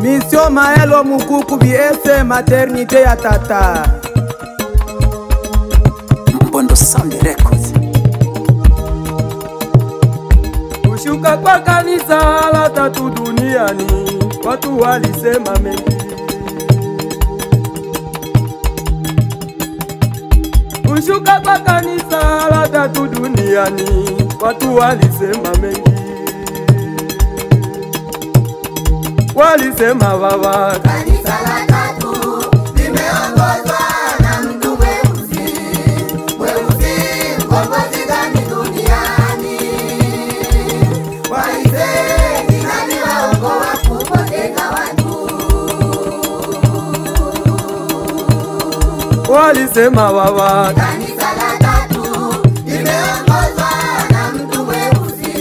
Mission Maelo Mukuku biese maternité ya tata Mbondo Sound Records. Kushuka kwa kanisa la tatu duniani, watu walisema mengi. Kushuka kwa kanisa la tatu duniani, watu walisema mengi. Walisema baba, kanisa la tatu limeongozwa na mtu mweusi, mkombozi gani duniani? Walisema nani waokoa kupoteza watu? walisema baba, Kanisa la tatu limeongozwa na mtu mweusi,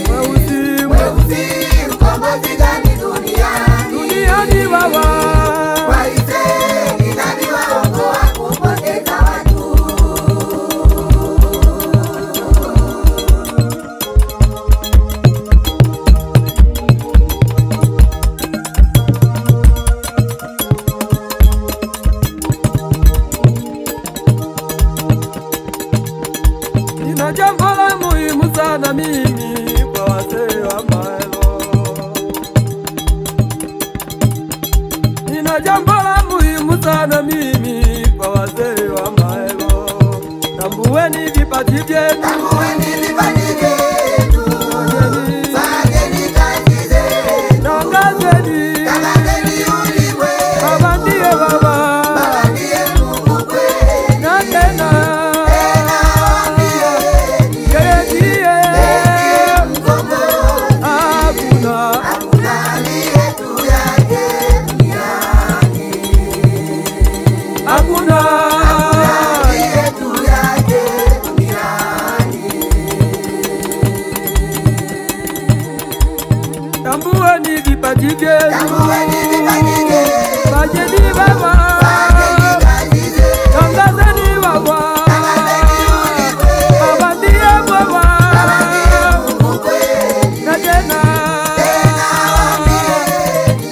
mkombozi gani duniani? duniani baba. Walisema nani waokoa kupoteza watu? Nina jambo la muhimu sana mimi kwa wazee wa Maelo. Nina jambo la muhimu sana mimi kwa wazee wa Maelo. Tambueni vipaji vyenu, Tambueni vipaji vyetu, fanyeni kazi zenu, tangazeni, tangazeni ulimwengu, baba ndiye baba, Baba ndiye Mungu kweli. na tena Waambieni, yeye ndiye mkombozi, hakuna hakuna aliye juu yake duniani, hakuna aliye juu yake duniani. tambueni vipaji vyenu, Tambueni vipaji vyetu, fanyeni baba, fanyeni kazi zenu, tangazeni baba, baba ndiye baba, Mungu kweli. na tena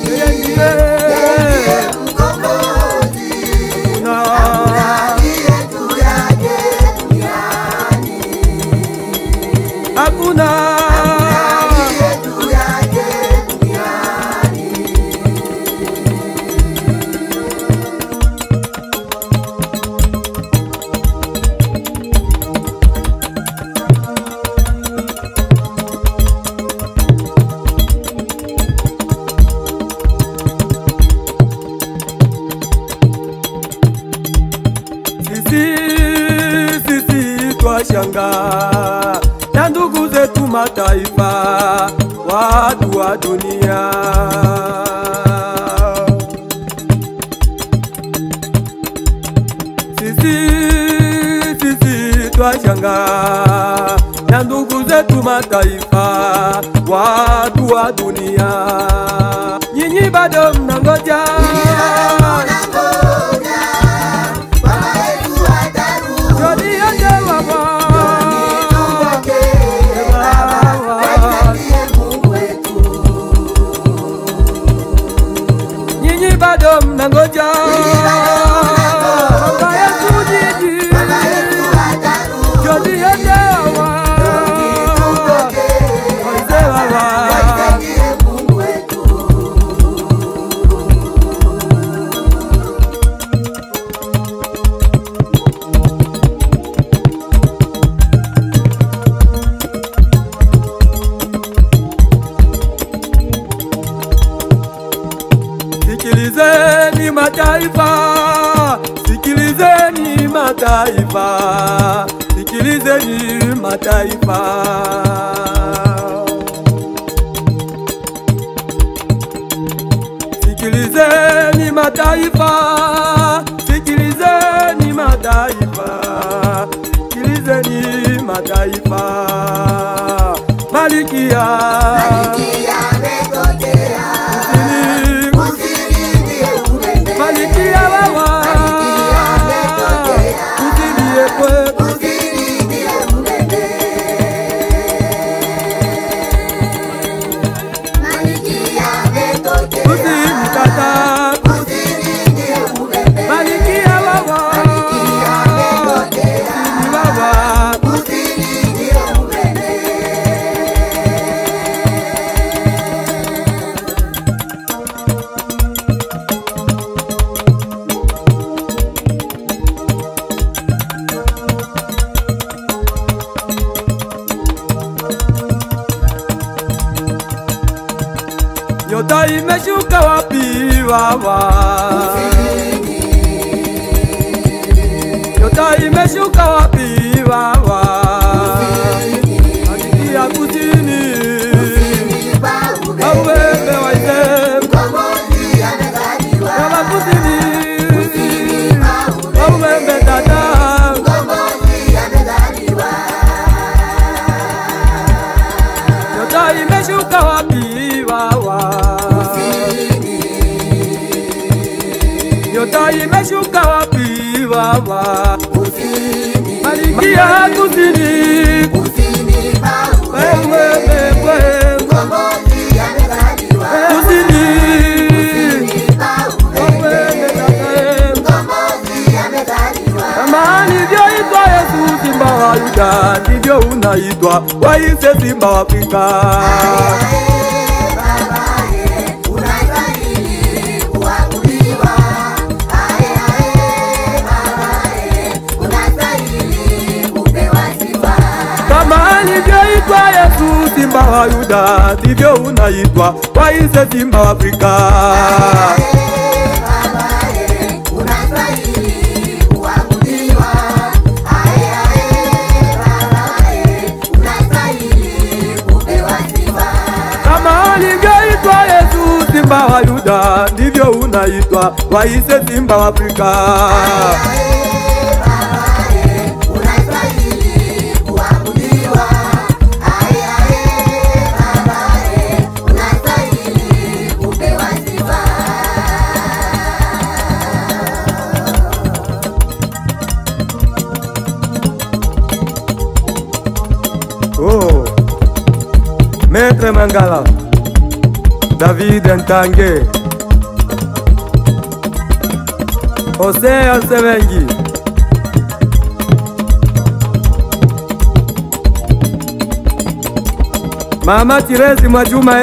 yeye ndiye Mkombozi, hakuna aliye juu yake duniani, hakuna aliye juu yake duniani. sisi twashangaa na ndugu zetu mataifa, watu wa dunia. Sisi twashangaa na ndugu zetu mataifa, watu wa dunia. Nyinyi bado mnangoja, Tunangoja Baba yetu atarudi, joni aje baba, tupokee Baba, wewe ndiye Mungu wetu. nyinyi bado mnangoja baba yetu nyinyi, Baba yetu atarudi, joni aje baba, wazee baba. wewe ndiye Mungu wetu. Sikilizeni mataifa, sikilizeni mataifa, sikilizeni mataifa. Sikilizeni mataifa, sikilizeni mataifa, sikilizeni mataifa. Malikia, Malkia ametokea, Sili- Kusini ndiye umende. Malikia baba, Malkia ametokea, usilie kwetu. Kusini ndiye umende. Nyota imeshuka wapi Baba? Nyota imeshuka wapi Baba? Hadithi ya kusini Baubembe waise Baba kusini Baubembe tata Nyota imeshuka wapi Baba? Nyota imeshuka wapi Baba? Malkia kusini ndivyo unaitwa waise Simba wa Afrika. Kama alivyoitwa Yesu Simba wa Yuda, ndivyo unaitwa waise Simba wa Afrika. Simba wa Yuda, ndivyo unaitwa waise Simba wa Afrika. Oh, Maître Mangala David Ntange Hosea Sevengi Mama Tirezi Mwajuma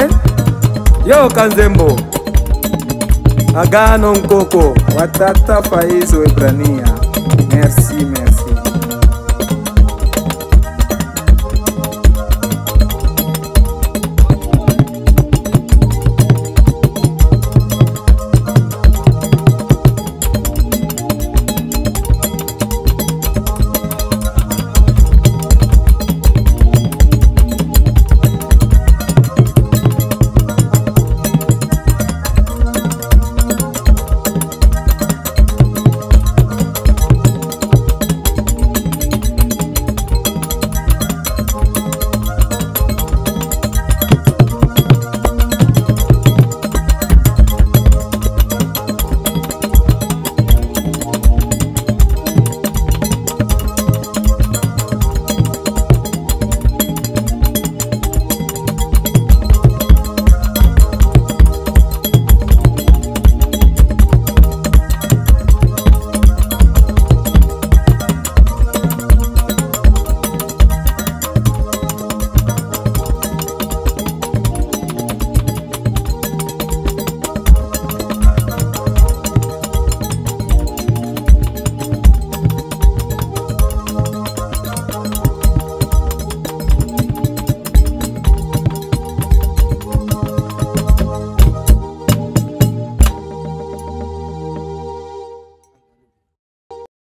Yo Kanzembo Agano Nkoko Watata Faizo Ebrania. Merci.